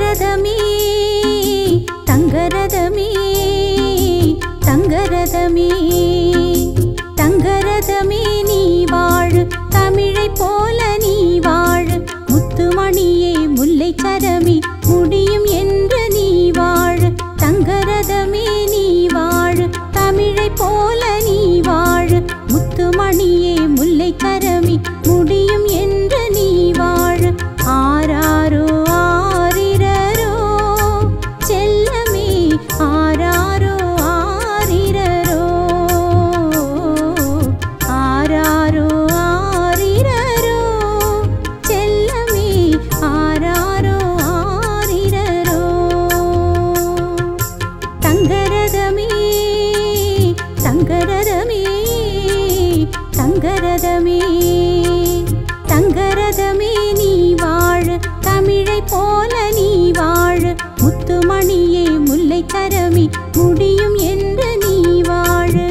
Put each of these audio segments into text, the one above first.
தங்கரதமே தங்கரதமே தங்கரதமே தங்கரதமே நீ வாழு தமிழை போல நீ வாழு முத்துமணியே முல்லை சரமி முடியும் என்று நீ வாழு தங்கரதமே நீ வாழு தமிழை போல நீ வாழு முத்துமணியே முல்லை சரமி முடியும் என்று நீ வாழு ஆராரோ ஆரிரரோ செல்லமே ஆராரோ ஆரிரரோ ஆராரோ ஆரிரரோ செல்லமே ஆராரோ ஆரிரரோ தங்கரதமே தங்கரதமே தங்கரதமே தங்கரதமே நீ வாழு தமிழை போல நீ வாழு முத்துமணியே முல்லை சரமி முடியும் என்று நீ வாழு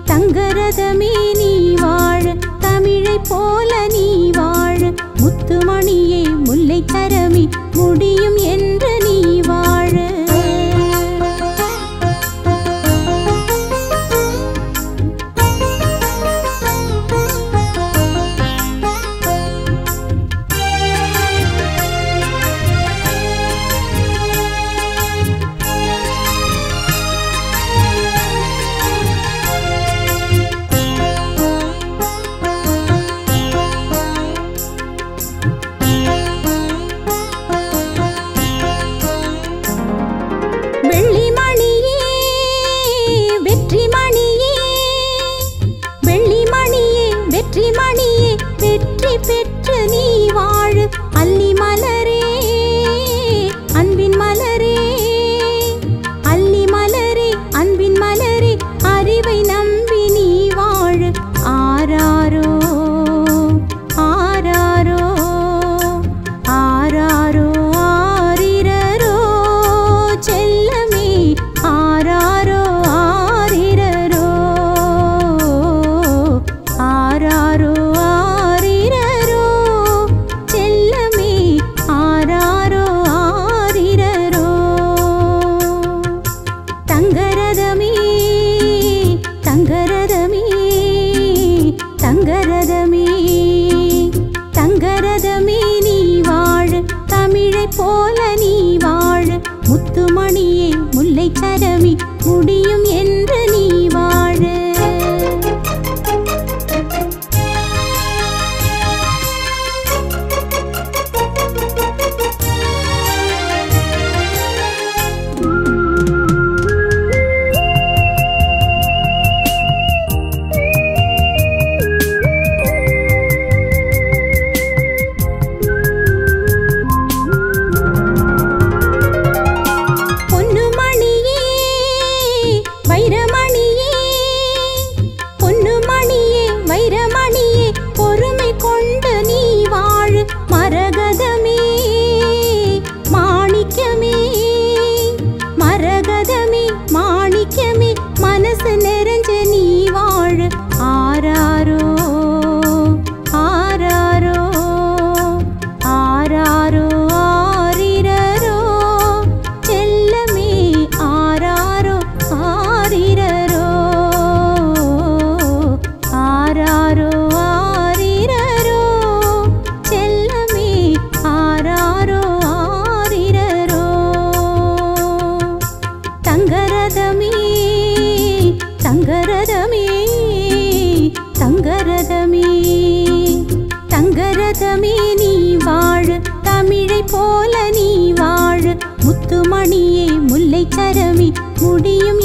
தங்கரதமே நீ வாழு தமிழை போல நீ வாழு முத்துமணியே முல்லை சரமி முடியும் என்று நீ வாழு வெற்றி பெற்று நீ வாழு அல்லி மலரே அன்பின் மலரே அல்லி மலரே அன்பின் மலரே அறிவை நம்பி நீ வாழு ஆராரோ ஆராரோ ஆராரோ ஆரிரரோ செல்லமே ஆராரோ ஆரிரரோ ஆராரோ தங்கரதமே தங்கரதமே நீ வாழு தமிழை போல நீ வாழு முத்துமணியே முல்லை சரமி முடியும் என்று நீ வாழு முத்துமணியே முல்லைச்சரமே முடியும்